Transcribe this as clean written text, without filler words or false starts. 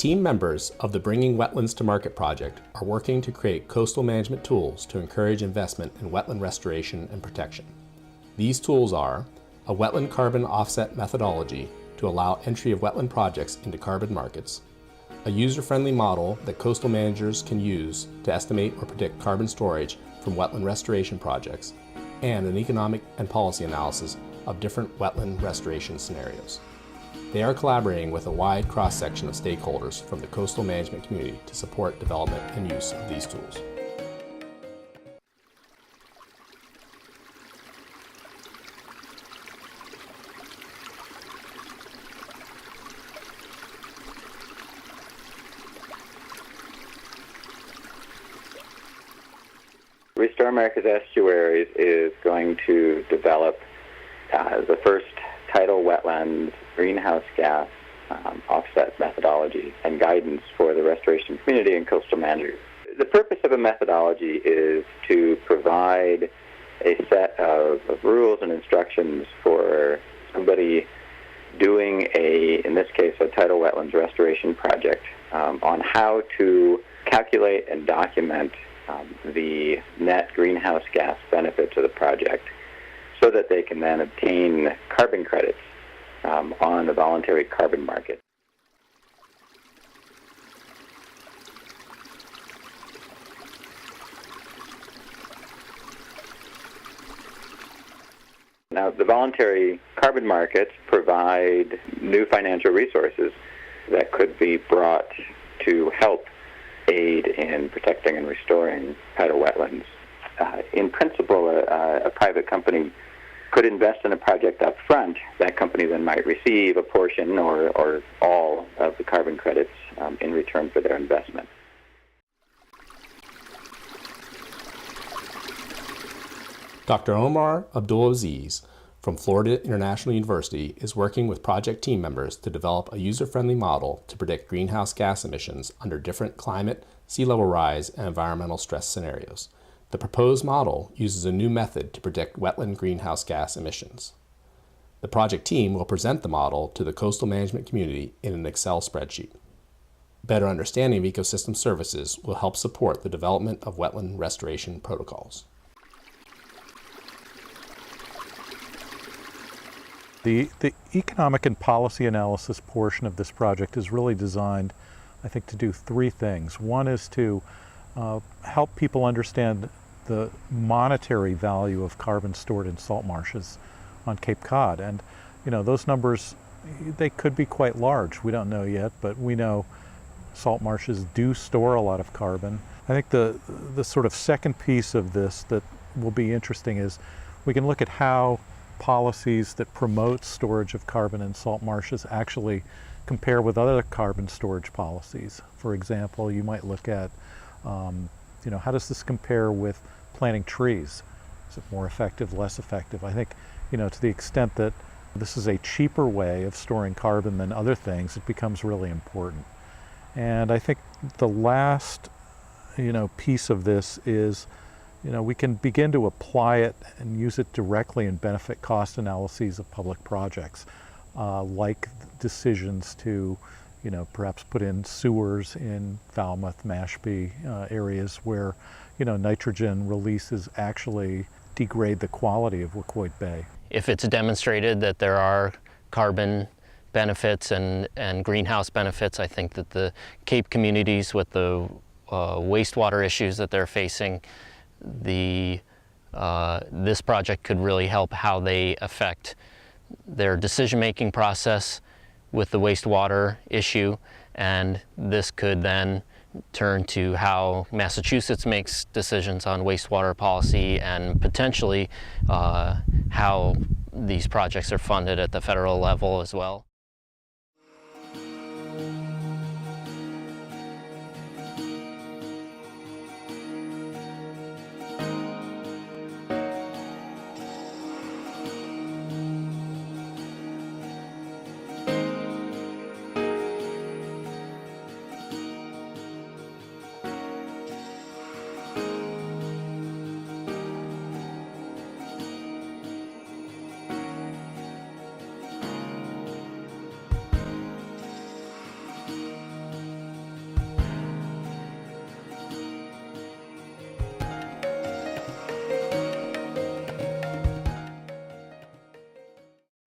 Team members of the Bringing Wetlands to Market project are working to create coastal management tools to encourage investment in wetland restoration and protection. These tools are a wetland carbon offset methodology to allow entry of wetland projects into carbon markets, a user-friendly model that coastal managers can use to estimate or predict carbon storage from wetland restoration projects, and an economic and policy analysis of different wetland restoration scenarios. They are collaborating with a wide cross-section of stakeholders from the coastal management community to support development and use of these tools. Restore America's Estuaries is going to develop the first tidal wetlands greenhouse gas offset methodology and guidance for the restoration community and coastal managers. The purpose of a methodology is to provide a set of rules and instructions for somebody doing in this case, a tidal wetlands restoration project on how to calculate and document the net greenhouse gas benefits of the project so that they can then obtain carbon credits on the voluntary carbon market. Now, the voluntary carbon markets provide new financial resources that could be brought to help aid in protecting and restoring tidal wetlands. In principle, a private company could invest in a project up front. That company then might receive a portion or all of the carbon credits in return for their investment. Dr. Omar Abdulaziz from Florida International University is working with project team members to develop a user-friendly model to predict greenhouse gas emissions under different climate, sea level rise, and environmental stress scenarios. The proposed model uses a new method to predict wetland greenhouse gas emissions. The project team will present the model to the coastal management community in an Excel spreadsheet. Better understanding of ecosystem services will help support the development of wetland restoration protocols. The economic and policy analysis portion of this project is really designed, I think, to do three things. One is to help people understand the monetary value of carbon stored in salt marshes on Cape Cod. And, you know, those numbers, they could be quite large. We don't know yet, but we know salt marshes do store a lot of carbon. I think the sort of second piece of this that will be interesting is we can look at how policies that promote storage of carbon in salt marshes actually compare with other carbon storage policies. For example, you might look at, how does this compare with planting trees? Is it more effective, less effective? I think, to the extent that this is a cheaper way of storing carbon than other things, it becomes really important. And I think the last, piece of this is, we can begin to apply it and use it directly in benefit cost analyses of public projects, like decisions to, perhaps put in sewers in Falmouth, Mashpee areas where, nitrogen releases actually degrade the quality of Wacoit Bay. If it's demonstrated that there are carbon benefits and greenhouse benefits, I think that the Cape communities with the wastewater issues that they're facing, this project could really help how they affect their decision-making process with the wastewater issue, and this could then turn to how Massachusetts makes decisions on wastewater policy and potentially how these projects are funded at the federal level as well.